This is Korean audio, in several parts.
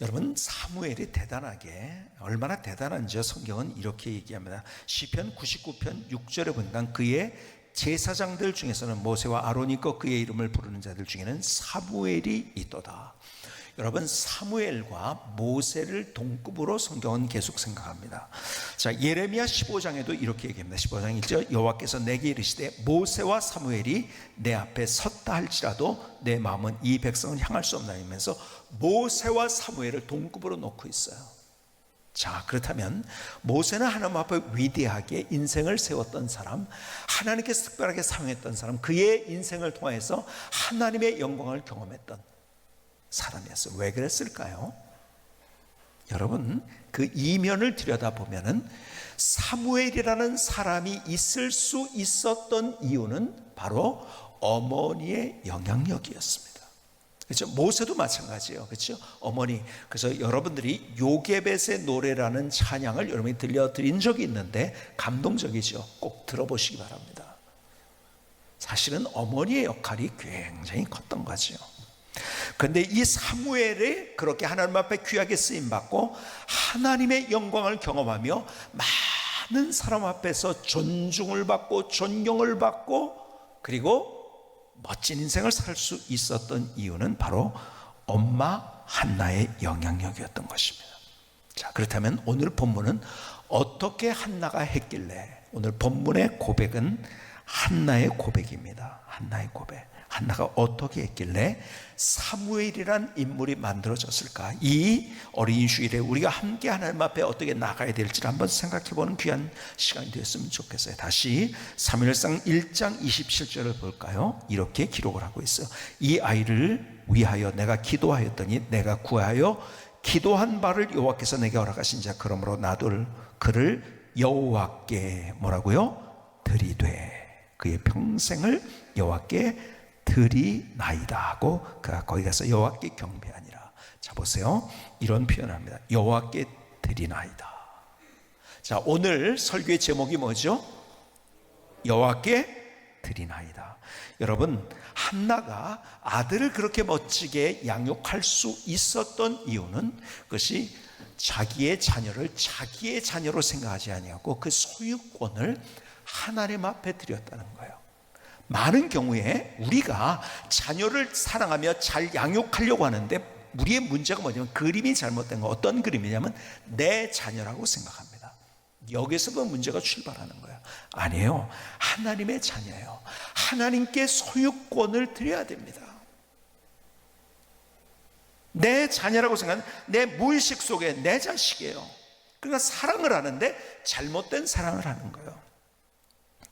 여러분, 사무엘이 얼마나 대단한지 성경은 이렇게 얘기합니다. 시편 99편 6절에 보니까 그의 제사장들 중에서는 모세와 아론이 있고 그의 이름을 부르는 자들 중에는 사무엘이 있도다. 여러분, 사무엘과 모세를 동급으로 성경은 계속 생각합니다. 자, 예레미야 15장에도 이렇게 얘기합니다. 15장 1절, 여호와께서 내게 이르시되 모세와 사무엘이 내 앞에 섰다 할지라도 내 마음은 이 백성을 향할 수 없나니 하면서 모세와 사무엘을 동급으로 놓고 있어요. 자, 그렇다면 모세는 하나님 앞에 위대하게 인생을 세웠던 사람, 하나님께서 특별하게 사용했던 사람, 그의 인생을 통해서 하나님의 영광을 경험했던 사람이었어요. 왜 그랬을까요? 여러분, 그 이면을 들여다보면은 사무엘이라는 사람이 있을 수 있었던 이유는 바로 어머니의 영향력이었습니다. 그렇죠? 모세도 마찬가지예요. 그렇죠? 어머니. 그래서 여러분들이 요게벳의 노래라는 찬양을 여러분이 들려드린 적이 있는데 감동적이죠. 꼭 들어보시기 바랍니다. 사실은 어머니의 역할이 굉장히 컸던 거죠. 그런데 이 사무엘이 그렇게 하나님 앞에 귀하게 쓰임받고 하나님의 영광을 경험하며 많은 사람 앞에서 존중을 받고 존경을 받고 그리고 멋진 인생을 살 수 있었던 이유는 바로 엄마 한나의 영향력이었던 것입니다. 자, 그렇다면 오늘 본문은 어떻게 한나가 했길래, 오늘 본문의 고백은 한나의 고백입니다. 한나의 고백. 한나가 어떻게 했길래 사무엘이란 인물이 만들어졌을까? 이 어린 주일에 우리가 함께 하나님 앞에 어떻게 나가야 될지를 한번 생각해보는 귀한 시간이 되었으면 좋겠어요. 다시 사무엘상 1장 27절을 볼까요? 이렇게 기록을 하고 있어요. 이 아이를 위하여 내가 기도하였더니 내가 구하여 기도한 바를 여호와께서 내게 허락하신 자, 그러므로 나도 그를 여호와께 뭐라고요? 드리되 그의 평생을 여호와께 드리나이다 하고 그가 거기 가서 여호와께 경배하니라. 자, 보세요. 이런 표현을 합니다. 여호와께 드리나이다. 자, 오늘 설교의 제목이 뭐죠? 여호와께 드리나이다. 여러분, 한나가 아들을 그렇게 멋지게 양육할 수 있었던 이유는 그것이 자기의 자녀를 자기의 자녀로 생각하지 아니하고 그 소유권을 하나님 앞에 드렸다는 거예요. 많은 경우에 우리가 자녀를 사랑하며 잘 양육하려고 하는데 우리의 문제가 뭐냐면 그림이 잘못된 거. 어떤 그림이냐면 내 자녀라고 생각합니다. 여기서도 문제가 출발하는 거예요. 아니에요. 하나님의 자녀예요. 하나님께 소유권을 드려야 됩니다. 내 자녀라고 생각하는 내 무의식 속에 내 자식이에요. 그러니까 사랑을 하는데 잘못된 사랑을 하는 거예요.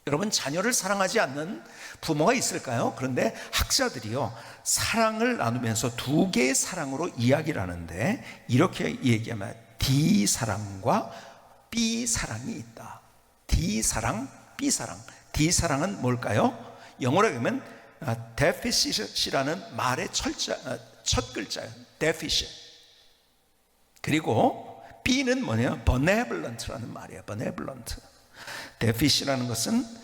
여러분, 자녀를 사랑하지 않는 부모가 있을까요? 그런데 학자들이요, 사랑을 나누면서 두 개의 사랑으로 이야기를 하는데 이렇게 얘기하면 D 사랑과 B 사랑이 있다. D 사랑, B 사랑. D 사랑은 뭘까요? 영어로 하면 deficit이라는 말의 첫 글자예요. deficit. 그리고 B는 뭐냐면 benevolent라는 말이에요. benevolent. deficit이라는 것은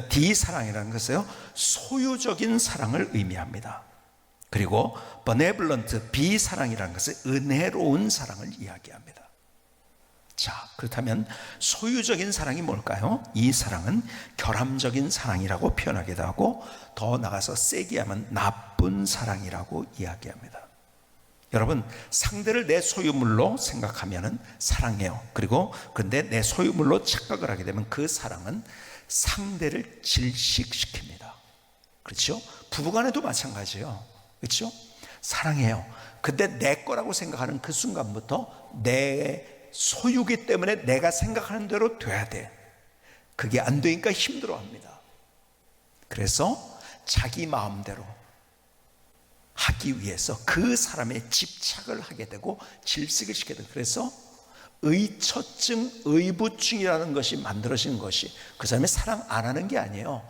D 사랑이라는 것은요, 소유적인 사랑을 의미합니다. 그리고 benevolent, B 사랑이라는 것은 은혜로운 사랑을 이야기합니다. 자, 그렇다면 소유적인 사랑이 뭘까요? 이 사랑은 결함적인 사랑이라고 표현하기도 하고 더 나가서 세게 하면 나쁜 사랑이라고 이야기합니다. 여러분, 상대를 내 소유물로 생각하면 사랑해요. 그리고 근데 내 소유물로 착각을 하게 되면 그 사랑은 상대를 질식시킵니다. 그렇죠? 부부간에도 마찬가지예요. 그렇죠? 사랑해요. 근데 내 거라고 생각하는 그 순간부터 내 소유기 때문에 내가 생각하는 대로 돼야 돼. 그게 안 되니까 힘들어합니다. 그래서 자기 마음대로 하기 위해서 그 사람의 집착을 하게 되고 질식을 시키게 되고, 그래서 의처증, 의부증이라는 것이 만들어진 것이 그 사람이 사랑 안 하는 게 아니에요.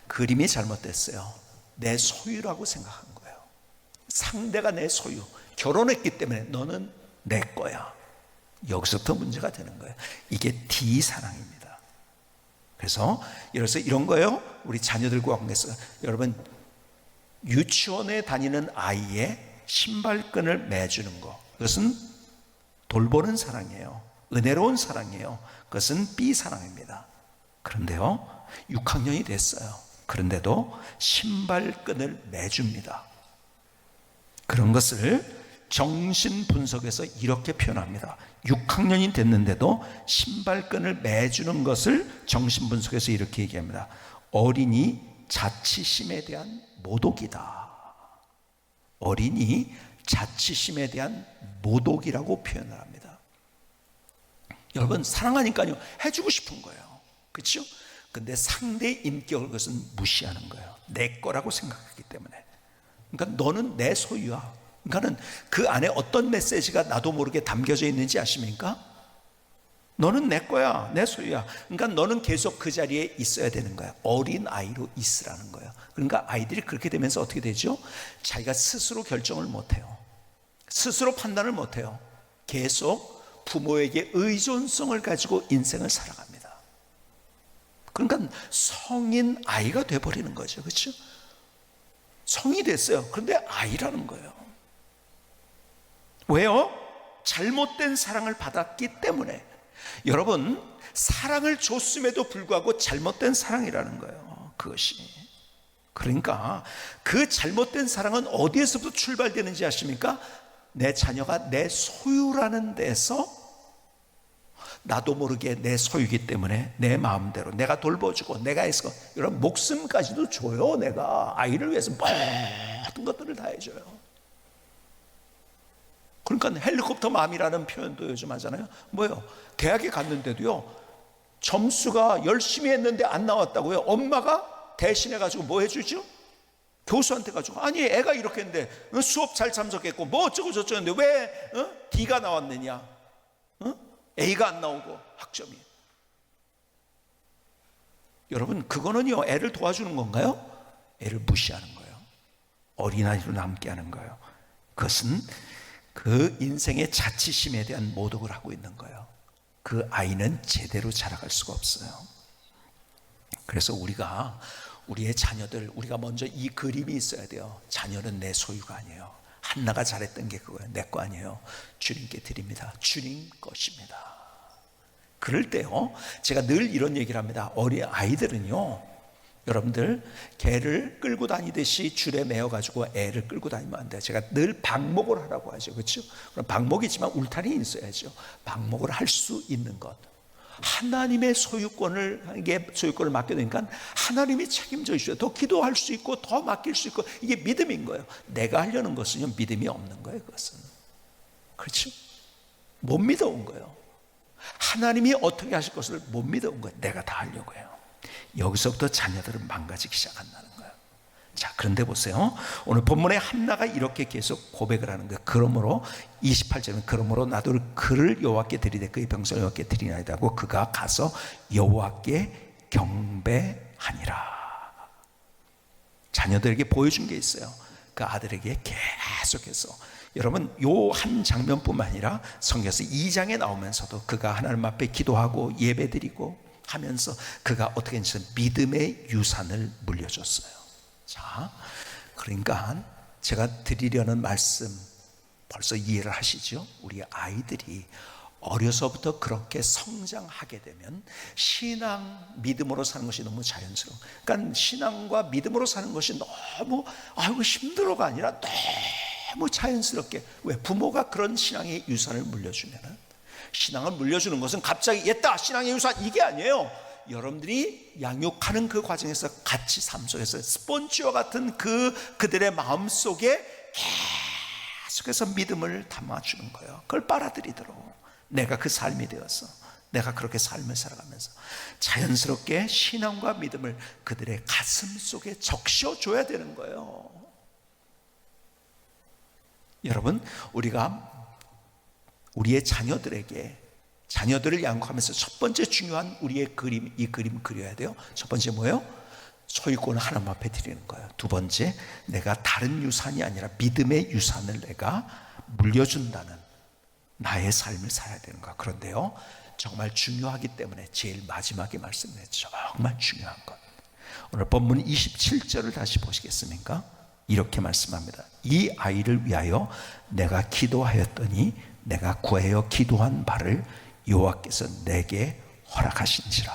그림이 잘못됐어요. 내 소유라고 생각한 거예요. 상대가 내 소유, 결혼했기 때문에 너는 내 거야. 여기서부터 문제가 되는 거예요. 이게 D 사랑입니다. 그래서 이런 거예요. 우리 자녀들과 관계에서 여러분, 유치원에 다니는 아이의 신발끈을 매주는 것, 그것은 돌보는 사랑이에요. 은혜로운 사랑이에요. 그것은 B 사랑입니다. 그런데요, 6학년이 됐어요. 그런데도 신발끈을 매줍니다. 그런 것을 정신분석에서 이렇게 표현합니다. 6학년이 됐는데도 신발끈을 매주는 것을 정신분석에서 이렇게 얘기합니다. 어린이 자치심에 대한 모독이다. 어린이 자치심에 대한 모독이라고 표현을 합니다. 여러분, 사랑하니까요 해주고 싶은 거예요. 그렇죠? 근데 상대의 인격을 그것은 무시하는 거예요. 내 거라고 생각하기 때문에. 그러니까 너는 내 소유야. 그러니까는 그 안에 어떤 메시지가 나도 모르게 담겨져 있는지 아십니까? 너는 내 거야, 내 소유야. 그러니까 너는 계속 그 자리에 있어야 되는 거야. 어린 아이로 있으라는 거예요. 그러니까 아이들이 그렇게 되면서 어떻게 되죠? 자기가 스스로 결정을 못해요. 스스로 판단을 못해요. 계속 부모에게 의존성을 가지고 인생을 살아갑니다. 그러니까 성인 아이가 돼버리는 거죠. 그렇죠? 성이 됐어요. 그런데 아이라는 거예요. 왜요? 잘못된 사랑을 받았기 때문에. 여러분, 사랑을 줬음에도 불구하고 잘못된 사랑이라는 거예요. 그것이. 그러니까 그 잘못된 사랑은 어디에서부터 출발되는지 아십니까? 내 자녀가 내 소유라는 데서 나도 모르게 내 소유이기 때문에 내 마음대로 내가 돌봐주고 내가 해서, 여러분, 목숨까지도 줘요. 내가 아이를 위해서 모든 것들을 다 해줘요. 그러니까 헬리콥터 맘이라는 표현도 요즘 하잖아요. 뭐예요? 대학에 갔는데도요, 점수가 열심히 했는데 안 나왔다고요. 엄마가 대신해가지고 뭐 해주죠? 교수한테 가지고, 아니 애가 이렇게 했는데 수업 잘 참석했고 뭐 어쩌고 저쩌고 했는데 왜 D가 나왔느냐, A가 안 나오고 학점이. 여러분, 그거는요 애를 도와주는 건가요? 애를 무시하는 거예요. 어린아이로 남게 하는 거예요. 그것은 그 인생의 자치심에 대한 모독을 하고 있는 거예요. 그 아이는 제대로 자라갈 수가 없어요. 그래서 우리의 자녀들, 우리가 먼저 이 그림이 있어야 돼요. 자녀는 내 소유가 아니에요. 한나가 잘했던 게 그거예요. 내 거 아니에요. 주님께 드립니다. 주님 것입니다. 그럴 때요, 제가 늘 이런 얘기를 합니다. 어린 아이들은요, 여러분들 개를 끌고 다니듯이 줄에 매어가지고 애를 끌고 다니면 안 돼요. 제가 늘 방목을 하라고 하죠. 그렇죠? 그럼 방목이지만 울타리 있어야죠. 방목을 할 수 있는 것, 하나님의 소유권을 맡겨두니까 하나님이 책임져 주셔요. 더 기도할 수 있고 더 맡길 수 있고, 이게 믿음인 거예요. 내가 하려는 것은 믿음이 없는 거예요. 그것은. 그렇죠? 못 믿어온 거예요. 하나님이 어떻게 하실 것을 못 믿어온 거예요. 내가 다 하려고 해요. 여기서부터 자녀들은 망가지기 시작한다는 거예요. 자, 그런데 보세요. 오늘 본문에 한나가 이렇게 계속 고백을 하는 거예요. 그러므로 28절은 그러므로 나도 그를 여호와께 드리되 그의 병사를 여호와께 드리나이다 하고 그가 가서 여호와께 경배하니라. 자녀들에게 보여준 게 있어요. 그 아들에게 계속해서, 여러분, 요 한 장면뿐만 아니라 성경에서 2장에 나오면서도 그가 하나님 앞에 기도하고 예배드리고 하면서 그가 어떻게 했냐면 믿음의 유산을 물려줬어요. 자, 그러니까 제가 드리려는 말씀 벌써 이해를 하시죠? 우리 아이들이 어려서부터 그렇게 성장하게 되면 신앙, 믿음으로 사는 것이 너무 자연스러워. 그러니까 신앙과 믿음으로 사는 것이 너무 아이고 힘들어가 아니라 너무 자연스럽게, 왜? 부모가 그런 신앙의 유산을 물려주면은, 신앙을 물려주는 것은 갑자기 옛다 신앙의 유산, 이게 아니에요. 여러분들이 양육하는 그 과정에서 같이 삶 속에서 스폰지와 같은 그들의 마음 속에 계속해서 믿음을 담아주는 거예요. 그걸 빨아들이도록 내가 그 삶이 되어서 내가 그렇게 삶을 살아가면서 자연스럽게 신앙과 믿음을 그들의 가슴 속에 적셔줘야 되는 거예요. 여러분, 우리가 우리의 자녀들을 양육하면서 첫 번째 중요한 우리의 그림, 이 그림 그려야 돼요. 첫 번째 뭐예요? 소유권을 하나님 앞에 드리는 거예요. 두 번째, 내가 다른 유산이 아니라 믿음의 유산을 내가 물려준다는 나의 삶을 살아야 되는 거예요. 그런데요, 정말 중요하기 때문에 제일 마지막에 말씀드렸죠. 정말 중요한 것. 오늘 본문 27절을 다시 보시겠습니까? 이렇게 말씀합니다. 이 아이를 위하여 내가 기도하였더니 내가 구하여 기도한 바를 여호와께서 내게 허락하신지라.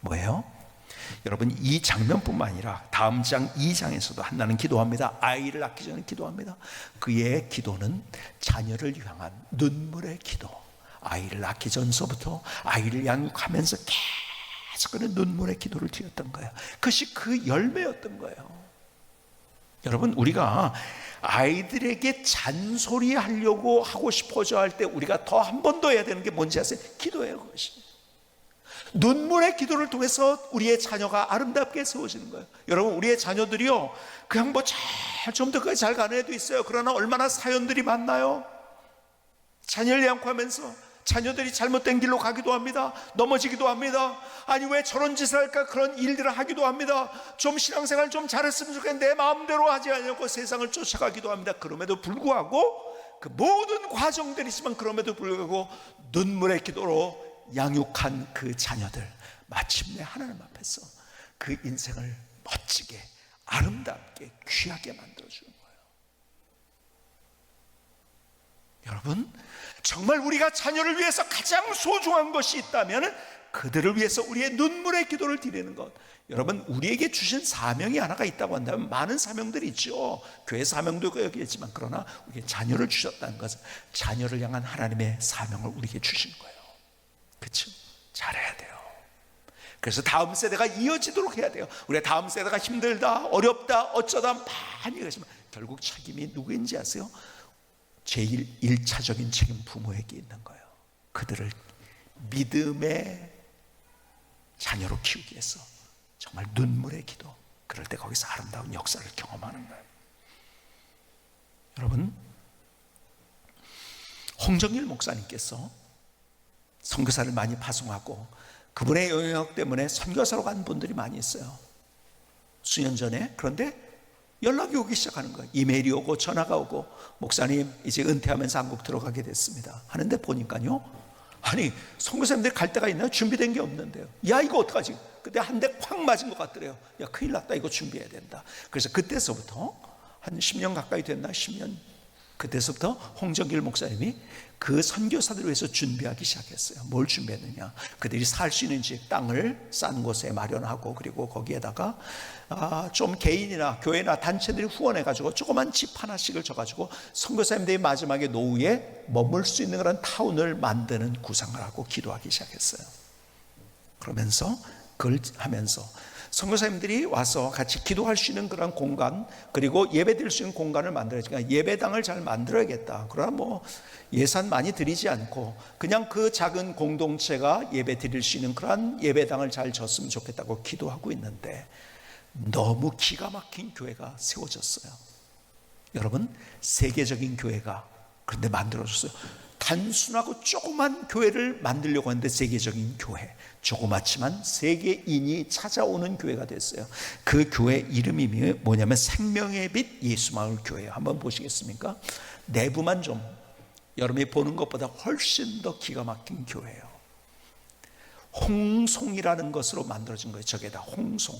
뭐예요? 여러분, 이 장면뿐만 아니라 다음 장 2장에서도 한나는 기도합니다. 아이를 낳기 전에 기도합니다. 그의 기도는 자녀를 향한 눈물의 기도. 아이를 낳기 전서부터 아이를 양육하면서 계속 그는 눈물의 기도를 드렸던 거예요. 그것이 그 열매였던 거예요. 여러분, 우리가 아이들에게 잔소리하려고 하고 싶어져 할 때 우리가 더 한 번 더 해야 되는 게 뭔지 아세요? 기도예요. 그것이 눈물의 기도를 통해서 우리의 자녀가 아름답게 세워지는 거예요. 여러분, 우리의 자녀들이요, 그냥 뭐 좀 더 잘 가는 애도 있어요. 그러나 얼마나 사연들이 많나요? 자녀를 양육하면서 자녀들이 잘못된 길로 가기도 합니다. 넘어지기도 합니다. 아니, 왜 저런 짓을 할까? 그런 일들을 하기도 합니다. 좀 신앙생활 좀 잘했으면 좋겠는데 내 마음대로 하지 않냐고 세상을 쫓아가기도 합니다. 그럼에도 불구하고 그 모든 과정들이 있지만 그럼에도 불구하고 눈물의 기도로 양육한 그 자녀들, 마침내 하나님 앞에서 그 인생을 멋지게 아름답게 귀하게 만들어주는 거예요. 여러분, 정말 우리가 자녀를 위해서 가장 소중한 것이 있다면 그들을 위해서 우리의 눈물의 기도를 드리는 것. 여러분, 우리에게 주신 사명이 하나가 있다고 한다면 많은 사명들이 있죠. 교회 사명도 여기 있지만 그러나 우리에게 자녀를 주셨다는 것은 자녀를 향한 하나님의 사명을 우리에게 주신 거예요. 그렇죠? 잘해야 돼요. 그래서 다음 세대가 이어지도록 해야 돼요. 우리가 다음 세대가 힘들다, 어렵다, 어쩌다 많이 그러지만 결국 책임이 누구인지 아세요? 제일 1차적인 책임 부모에게 있는 거예요. 그들을 믿음의 자녀로 키우기 위해서 정말 눈물의 기도, 그럴 때 거기서 아름다운 역사를 경험하는 거예요. 여러분, 홍정일 목사님께서 선교사를 많이 파송하고 그분의 영향력 때문에 선교사로 간 분들이 많이 있어요. 수년 전에. 그런데 연락이 오기 시작하는 거예요. 이메일이 오고 전화가 오고, 목사님 이제 은퇴하면서 한국 들어가게 됐습니다 하는데 보니까요, 아니 선교사님들 갈 데가 있나요? 준비된 게 없는데요. 야, 이거 어떡하지? 그때 한 대 콱 맞은 것 같더래요. 야, 큰일 났다, 이거 준비해야 된다. 그래서 그때서부터 한 10년 가까이 됐나? 10년. 그때서부터 홍정길 목사님이 그 선교사들을 위해서 준비하기 시작했어요. 뭘 준비했느냐? 그들이 살 수 있는 집, 땅을 싼 곳에 마련하고, 그리고 거기에다가 좀 개인이나 교회나 단체들이 후원해가지고 조그만 집 하나씩을 줘가지고 선교사님들이 마지막에 노후에 머물 수 있는 그런 타운을 만드는 구상을 하고 기도하기 시작했어요. 그러면서 그걸 하면서 선교사님들이 와서 같이 기도할 수 있는 그런 공간, 그리고 예배 드릴 수 있는 공간을 만들어야지. 예배당을 잘 만들어야겠다. 그러나 뭐 예산 많이 들이지 않고 그냥 그 작은 공동체가 예배 드릴 수 있는 그런 예배당을 잘 졌으면 좋겠다고 기도하고 있는데 너무 기가 막힌 교회가 세워졌어요. 여러분, 세계적인 교회가 그런데 만들어졌어요. 단순하고 조그만 교회를 만들려고 하는데 세계적인 교회, 조그맣지만 세계인이 찾아오는 교회가 됐어요. 그 교회 이름이 뭐냐면 생명의 빛 예수마을 교회예요. 한번 보시겠습니까? 내부만 좀 여러분이 보는 것보다 훨씬 더 기가 막힌 교회예요. 홍송이라는 것으로 만들어진 거예요. 저게다 홍송,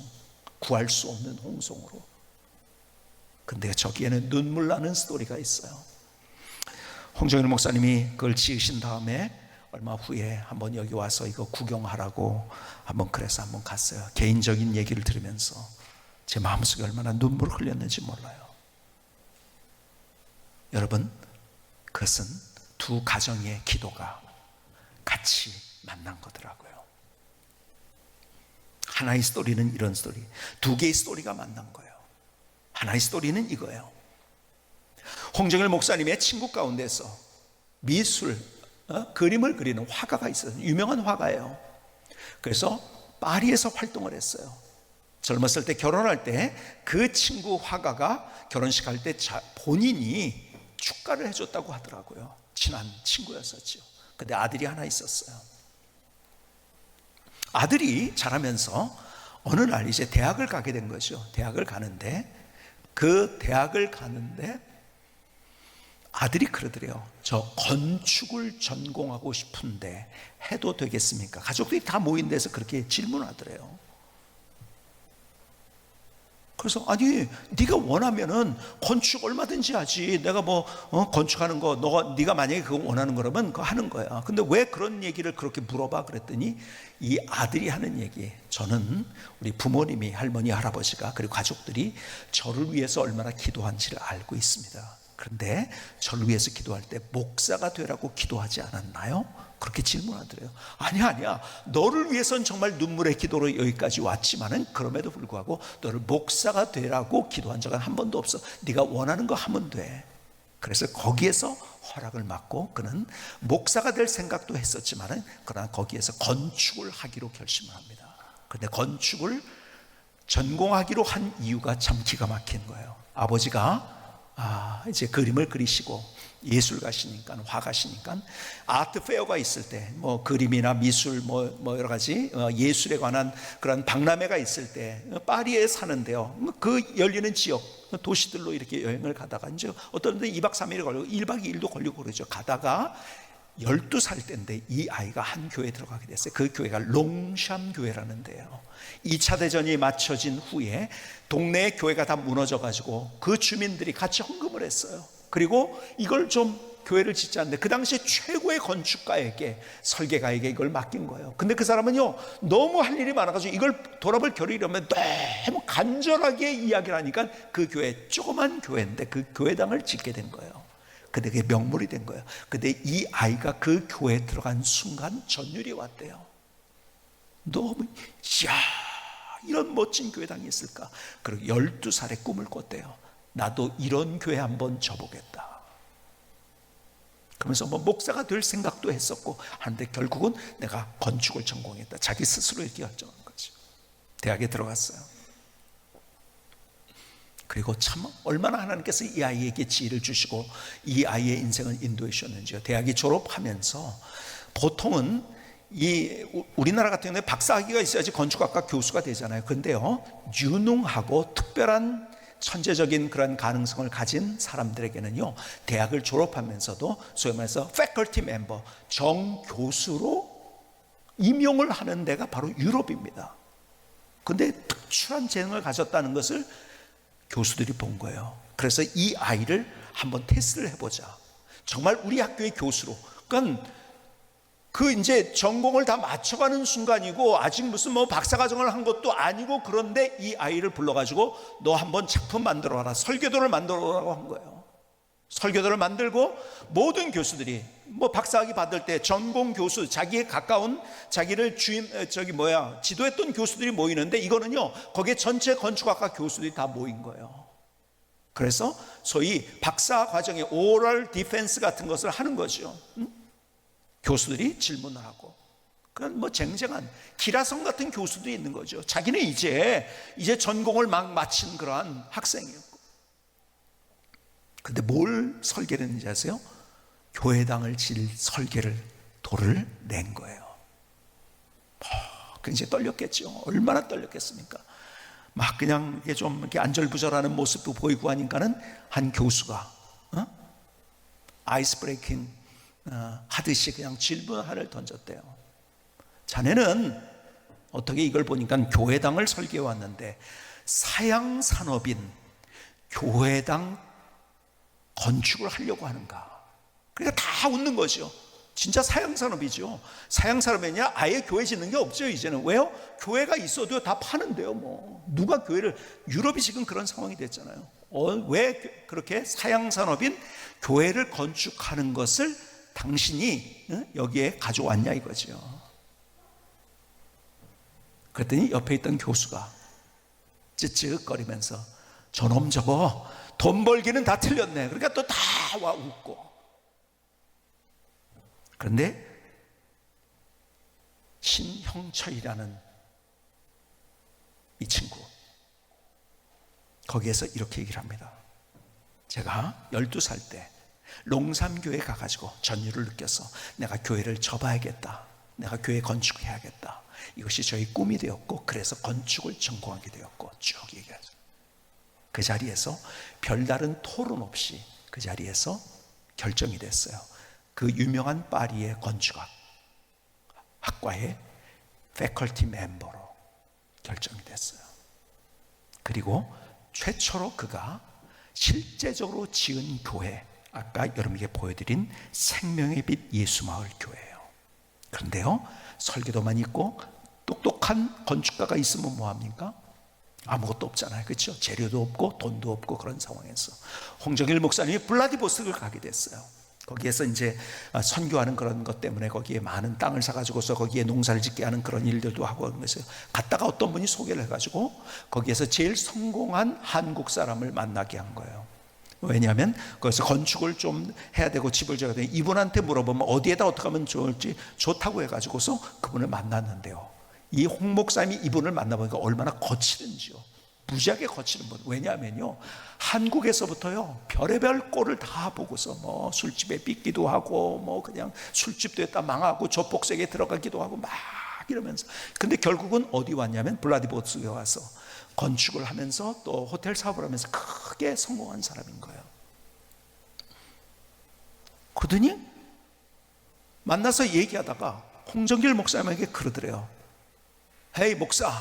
구할 수 없는 홍송으로. 근데 저기에는 눈물 나는 스토리가 있어요. 홍정일 목사님이 그걸 지으신 다음에 얼마 후에 한번 여기 와서 이거 구경하라고 한번 그래서 한번 갔어요. 개인적인 얘기를 들으면서 제 마음속에 얼마나 눈물을 흘렸는지 몰라요. 여러분, 그것은 두 가정의 기도가 같이 만난 거더라고요. 하나의 스토리는 이런 스토리, 두 개의 스토리가 만난 거예요. 하나의 스토리는 이거예요. 홍정일 목사님의 친구 가운데서 미술, 그림을 그리는 화가가 있어요. 유명한 화가예요. 그래서 파리에서 활동을 했어요. 젊었을 때 결혼할 때 그 친구 화가가 결혼식 할 때 본인이 축가를 해줬다고 하더라고요. 친한 친구였었죠. 근데 아들이 하나 있었어요. 아들이 자라면서 어느 날 이제 대학을 가게 된 거죠. 대학을 가는데 그 대학을 가는데 아들이 그러더래요. 저 건축을 전공하고 싶은데 해도 되겠습니까? 가족들이 다 모인 데서 그렇게 질문하더래요. 그래서 아니 네가 원하면은 건축 얼마든지 하지. 내가 뭐 건축하는 거 네가 만약에 그거 원하는 거라면 그거 하는 거야. 근데 왜 그런 얘기를 그렇게 물어봐 그랬더니 이 아들이 하는 얘기, 저는 우리 부모님이 할머니 할아버지가 그리고 가족들이 저를 위해서 얼마나 기도한지를 알고 있습니다. 그런데 저를 위해서 기도할 때 목사가 되라고 기도하지 않았나요? 그렇게 질문하더래요. 아니야 너를 위해서는 정말 눈물의 기도로 여기까지 왔지만은 그럼에도 불구하고 너를 목사가 되라고 기도한 적은 한 번도 없어. 네가 원하는 거 하면 돼. 그래서 거기에서 허락을 받고 그는 목사가 될 생각도 했었지만은 그러나 거기에서 건축을 하기로 결심을 합니다. 그런데 건축을 전공하기로 한 이유가 참 기가 막힌 거예요. 아버지가 이제 그림을 그리시고 예술가시니까, 화가시니까 아트 페어가 있을 때 뭐 그림이나 미술 뭐 여러 가지 예술에 관한 그런 박람회가 있을 때 파리에 사는데요, 그 열리는 지역 도시들로 이렇게 여행을 가다가 이제 어떤 데 2박 3일이 걸리고 1박 2일도 걸리고 그러죠. 가다가 12살 때인데 이 아이가 한 교회에 들어가게 됐어요. 그 교회가 롱샴 교회라는 데예요. 2차 대전이 맞춰진 후에 동네의 교회가 다 무너져 가지고 그 주민들이 같이 헌금을 했어요. 그리고 이걸 좀 교회를 짓자는데 그 당시에 최고의 건축가에게, 설계가에게 이걸 맡긴 거예요. 근데 그 사람은요 너무 할 일이 많아가지고 이걸 돌아볼 겨를이 이러면 너무 간절하게 이야기를 하니까 그 교회, 조그만 교회인데 그 교회당을 짓게 된 거예요. 근데 그게 명물이 된 거예요. 근데 이 아이가 그 교회에 들어간 순간 전율이 왔대요. 너무 이야 이런 멋진 교회당이 있을까. 그리고 12살에 꿈을 꿨대요. 나도 이런 교회 한번 져보겠다. 그러면서 뭐 목사가 될 생각도 했었고 하는데 결국은 내가 건축을 전공했다. 자기 스스로 이렇게 결정한 거죠. 대학에 들어갔어요. 그리고 참 얼마나 하나님께서 이 아이에게 지혜를 주시고 이 아이의 인생을 인도해 주셨는지요. 대학이 졸업하면서 보통은 우리나라 같은 경우에 박사학위가 있어야지 건축학과 교수가 되잖아요. 그런데요 유능하고 특별한 천재적인 그런 가능성을 가진 사람들에게는요 대학을 졸업하면서도 소위 말해서 faculty member, 정교수로 임용을 하는 데가 바로 유럽입니다. 그런데 특출한 재능을 가졌다는 것을 교수들이 본 거예요. 그래서 이 아이를 한번 테스트를 해보자. 정말 우리 학교의 교수로, 그러니까 그 이제 전공을 다 맞춰가는 순간이고 아직 무슨 뭐 박사과정을 한 것도 아니고, 그런데 이 아이를 불러가지고 너 한번 작품 만들어라, 설계도를 만들어라고 한 거예요. 설계도를 만들고 모든 교수들이 뭐 박사학위 받을 때 전공 교수, 자기에 가까운 자기를 지도했던 교수들이 모이는데 이거는요 거기에 전체 건축학과 교수들이 다 모인 거예요. 그래서 소위 박사 과정의 오럴 디펜스 같은 것을 하는 거죠. 교수들이 질문을 하고, 그런 뭐 쟁쟁한 기라성 같은 교수도 있는 거죠. 자기는 이제 전공을 막 마친 그러한 학생이었고. 근데 뭘 설계를 했는지 아세요? 교회당을 질 설계를 도를 낸 거예요. 굉장히 떨렸겠죠. 얼마나 떨렸겠습니까? 막 그냥 이게 좀 이렇게 안절부절하는 모습도 보이고 하니까는 한 교수가 아이스 브레이킹 하듯이 그냥 질문 하나를 던졌대요. 자네는 어떻게 이걸 보니까 교회당을 설계해 왔는데 사양 산업인 교회당 건축을 하려고 하는가? 그러니까 다 웃는 거죠. 진짜 사양 산업이죠. 사양 산업이냐? 아예 교회 짓는 게 없죠 이제는. 왜요? 교회가 있어도 다 파는데요. 뭐 누가 교회를, 유럽이 지금 그런 상황이 됐잖아요. 왜 그렇게 사양 산업인 교회를 건축하는 것을 당신이 여기에 가져왔냐 이거죠. 그랬더니 옆에 있던 교수가 찌찌거리면서 저놈 저거 돈 벌기는 다 틀렸네. 그러니까 또 다 와 웃고. 그런데 신형철이라는 이 친구, 거기에서 이렇게 얘기를 합니다. 제가 12살 때 롱삼교회 가가지고 전율을 느껴서 내가 교회를 접어야겠다, 내가 교회 건축해야겠다, 이것이 저희 꿈이 되었고 그래서 건축을 전공하게 되었고 쭉 얘기하죠. 그 자리에서 별다른 토론 없이 그 자리에서 결정이 됐어요. 그 유명한 파리의 건축학 학과의 패컬티 멤버로 결정이 됐어요. 그리고 최초로 그가 실제적으로 지은 교회, 아까 여러분에게 보여드린 생명의 빛 예수마을 교회예요. 그런데요, 설교도만 있고 똑똑한 건축가가 있으면 뭐합니까? 아무것도 없잖아요. 그렇죠? 재료도 없고 돈도 없고 그런 상황에서 홍정일 목사님이 블라디보스토크를 가게 됐어요. 거기에서 이제 선교하는 그런 것 때문에 거기에 많은 땅을 사가지고서 거기에 농사를 짓게 하는 그런 일들도 하고 그런 거였어요. 갔다가 어떤 분이 소개를 해가지고 거기에서 제일 성공한 한국 사람을 만나게 한 거예요. 왜냐하면 거기서 건축을 좀 해야 되고 집을 지어야 되고, 이분한테 물어보면 어디에다 어떻게 하면 좋을지 좋다고 해가지고서 그분을 만났는데요, 이 홍 목사님이 이분을 만나보니까 얼마나 거칠은지요. 무지하게 거치는 분. 왜냐하면요, 한국에서부터요 별의별 꼴을 다 보고서 뭐 술집에 삐기도 하고 뭐 그냥 술집도 했다 망하고 조폭색에 들어가기도 하고 막 이러면서, 근데 결국은 어디 왔냐면 블라디보스토크에 와서 건축을 하면서 또 호텔 사업을 하면서 크게 성공한 사람인 거예요. 그러더니 만나서 얘기하다가 홍정길 목사님에게 그러더래요. 헤이 목사,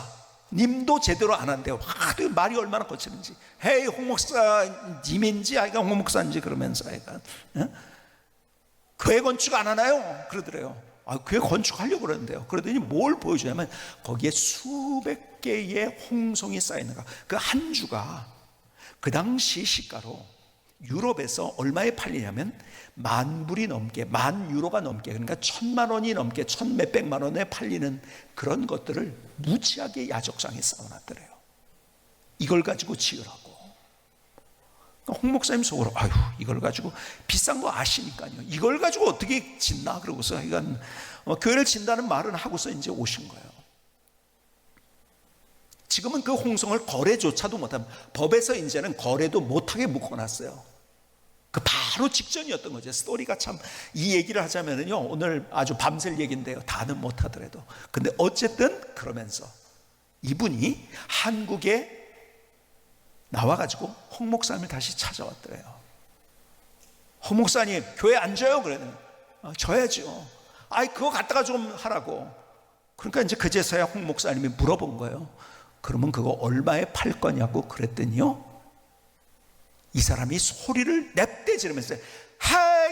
님도 제대로 안 한대요. 하도 말이 얼마나 거치는지. 헤이 홍 목사님인지 아이가 홍 목사인지 그러면서 아이가 교회 건축 안 하나요? 그러더래요. 교회 건축하려고 그러는데요. 그러더니 뭘 보여주냐면 거기에 수백 개의 홍송이 쌓이는 거. 그 한 주가 그 당시 시가로 유럽에서 얼마에 팔리냐면 10,000불이 넘게, 10,000유로가 넘게, 그러니까 1,000만 원이 넘게, 1,몇백만 원에 팔리는 그런 것들을 무지하게 야적장에 쌓아놨더래요. 이걸 가지고 지으라고. 홍 목사님 속으로 아유, 이걸 가지고 비싼 거 아시니까요, 이걸 가지고 어떻게 짓나 그러고서 이건 교회를 진다는 말은 하고서 이제 오신 거예요. 지금은 그 홍성을 거래조차도 못하면, 법에서 이제는 거래도 못하게 묶어놨어요. 그 바로 직전이었던 거죠. 스토리가 참, 이 얘기를 하자면요 오늘 아주 밤샐 얘기인데요, 다는 못하더라도. 근데 어쨌든 그러면서 이분이 한국에 나와가지고 홍 목사님을 다시 찾아왔더래요. 홍 목사님 교회 안 줘요? 그러더니 줘야죠. 그거 갖다가 좀 하라고. 그러니까 이제 그제서야 홍 목사님이 물어본 거예요. 그러면 그거 얼마에 팔 거냐고. 그랬더니요, 이 사람이 소리를 냅대 지르면서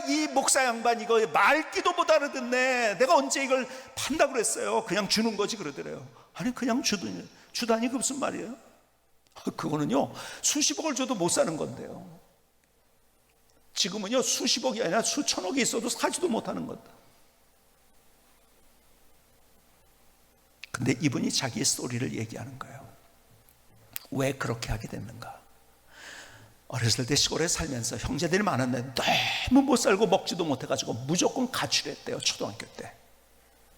이 목사 양반 이거 말귀도 못 알아듣네. 내가 언제 이걸 판다고 그랬어요. 그냥 주는 거지 그러더래요. 아니 그냥 주다니 그 무슨 말이에요? 그거는요 수십억을 줘도 못 사는 건데요, 지금은요 수십억이 아니라 수천억이 있어도 사지도 못하는 것. 근데 이분이 자기의 스토리를 얘기하는 거예요. 왜 그렇게 하게 됐는가? 어렸을 때 시골에 살면서 형제들이 많았는데 너무 못 살고 먹지도 못해가지고 무조건 가출을 했대요, 초등학교 때.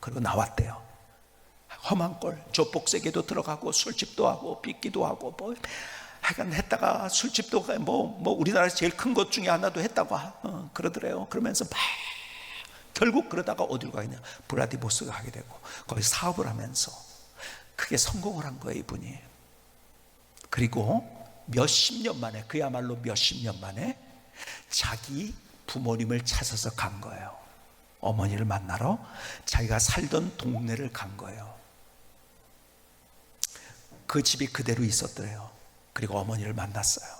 그리고 나왔대요. 험한 꼴, 조폭세계도 들어가고 술집도 하고 삐끼도 하고 뭐 하여간 했다가, 술집도 뭐 우리나라에서 제일 큰 것 중에 하나도 했다고 그러더래요. 그러면서 막 결국 그러다가 어디로 가냐, 블라디보스토크에 가게 되고 거기 사업을 하면서 크게 성공을 한 거예요, 이분이. 그리고 몇십 년 만에, 그야말로 몇십 년 만에 자기 부모님을 찾아서 간 거예요. 어머니를 만나러 자기가 살던 동네를 간 거예요. 그 집이 그대로 있었더래요. 그리고 어머니를 만났어요.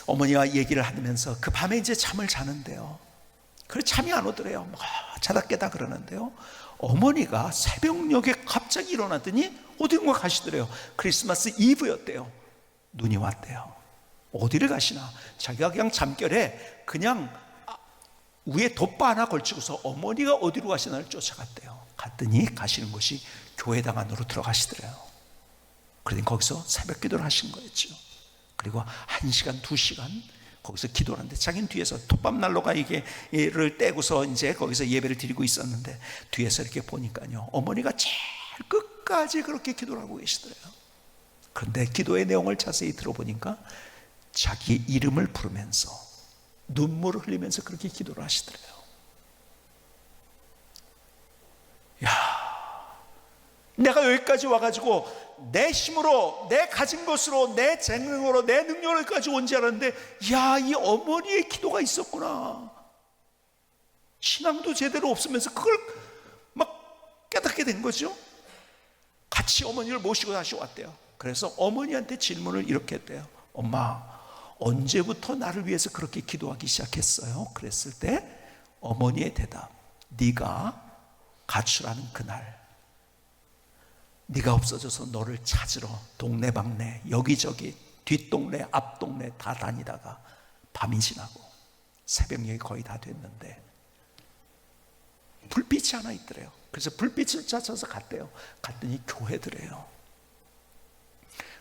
어머니와 얘기를 하면서 그 밤에 이제 잠을 자는데요, 그래 잠이 안 오더래요. 자다 깨다 그러는데요, 어머니가 새벽녘에 갑자기 일어났더니 어딘가 가시더래요. 크리스마스 이브였대요. 눈이 왔대요. 어디를 가시나? 자기가 그냥 잠결에 그냥 위에 돗바 하나 걸치고서 어머니가 어디로 가시나를 쫓아갔대요. 갔더니 가시는 곳이 교회당 안으로 들어가시더래요. 그러니 거기서 새벽 기도를 하신 거였죠. 그리고 1시간 2시간 거기서 기도를 하는데, 자기는 뒤에서 톱밥난로가 이게를 떼고서 이제 거기서 예배를 드리고 있었는데, 뒤에서 이렇게 보니까요 어머니가 제일 끝까지 그렇게 기도를 하고 계시더래요. 그런데 기도의 내용을 자세히 들어보니까 자기 이름을 부르면서 눈물을 흘리면서 그렇게 기도를 하시더래요. 내가 여기까지 와가지고 내 힘으로, 내 가진 것으로, 내 재능으로, 내 능력을까지 온 줄 알았는데, 이 어머니의 기도가 있었구나. 신앙도 제대로 없으면서 그걸 막 깨닫게 된 거죠. 같이 어머니를 모시고 다시 왔대요. 그래서 어머니한테 질문을 이렇게 했대요. 엄마, 언제부터 나를 위해서 그렇게 기도하기 시작했어요? 그랬을 때 어머니의 대답, 네가 가출하는 그날, 네가 없어져서 너를 찾으러 동네방네 여기저기 뒷동네 앞동네 다 다니다가 밤이 지나고 새벽녘이 거의 다 됐는데 불빛이 하나 있더래요. 그래서 불빛을 찾아서 갔대요. 갔더니 교회더래요.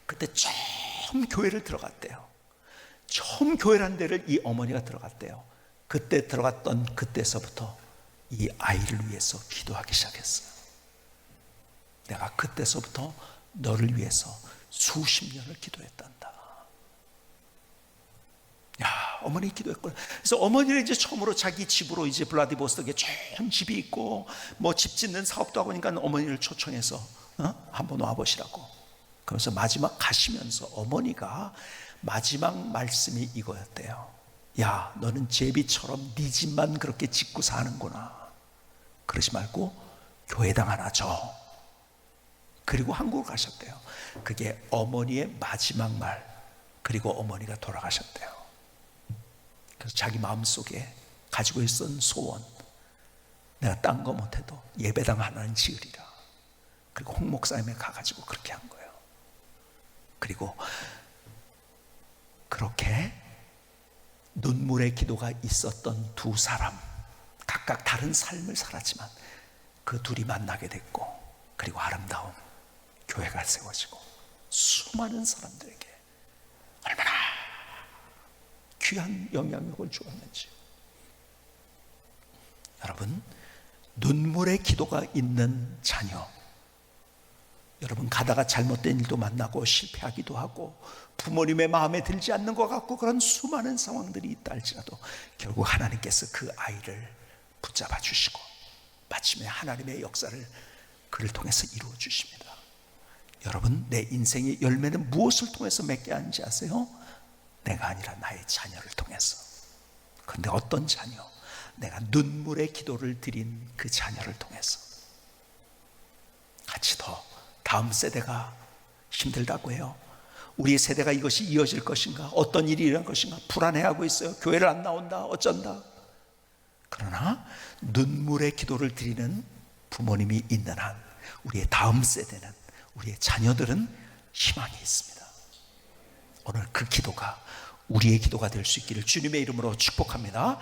그때 처음 교회를 들어갔대요. 처음 교회라는 데를 이 어머니가 들어갔대요. 그때 들어갔던 그때서부터 이 아이를 위해서 기도하기 시작했어요. 내가 그때서부터 너를 위해서 수십 년을 기도했단다. 야, 어머니 기도했구나. 그래서 어머니는 이제 처음으로 자기 집으로 이제 블라디보스톡에 좋은 집이 있고 뭐 집 짓는 사업도 하고 그러니까 어머니를 초청해서 한번 와보시라고. 그래서 마지막 가시면서 어머니가 마지막 말씀이 이거였대요. 야, 너는 제비처럼 네 집만 그렇게 짓고 사는구나. 그러지 말고 교회당 하나 줘. 그리고 한국을 가셨대요. 그게 어머니의 마지막 말. 그리고 어머니가 돌아가셨대요. 그래서 자기 마음속에 가지고 있었던 소원, 내가 딴 거 못해도 예배당 하나는 지으리라. 그리고 홍 목사님에 가가지고 그렇게 한 거예요. 그리고 그렇게 눈물의 기도가 있었던 두 사람, 각각 다른 삶을 살았지만 그 둘이 만나게 됐고, 그리고 아름다운 교회가 세워지고 수많은 사람들에게 얼마나 귀한 영향력을 주었는지. 여러분, 눈물의 기도가 있는 자녀, 여러분 가다가 잘못된 일도 만나고 실패하기도 하고 부모님의 마음에 들지 않는 것 같고 그런 수많은 상황들이 있다 할지라도 결국 하나님께서 그 아이를 붙잡아 주시고 마침내 하나님의 역사를 그를 통해서 이루어 주십니다. 여러분, 내 인생의 열매는 무엇을 통해서 맺게 하는지 아세요? 내가 아니라 나의 자녀를 통해서. 그런데 어떤 자녀? 내가 눈물의 기도를 드린 그 자녀를 통해서. 같이 더 다음 세대가 힘들다고 해요. 우리 세대가 이것이 이어질 것인가? 어떤 일이 일어날 것인가? 불안해하고 있어요. 교회를 안 나온다, 어쩐다. 그러나 눈물의 기도를 드리는 부모님이 있는 한 우리의 다음 세대는, 우리의 자녀들은 희망이 있습니다. 오늘 그 기도가 우리의 기도가 될 수 있기를 주님의 이름으로 축복합니다.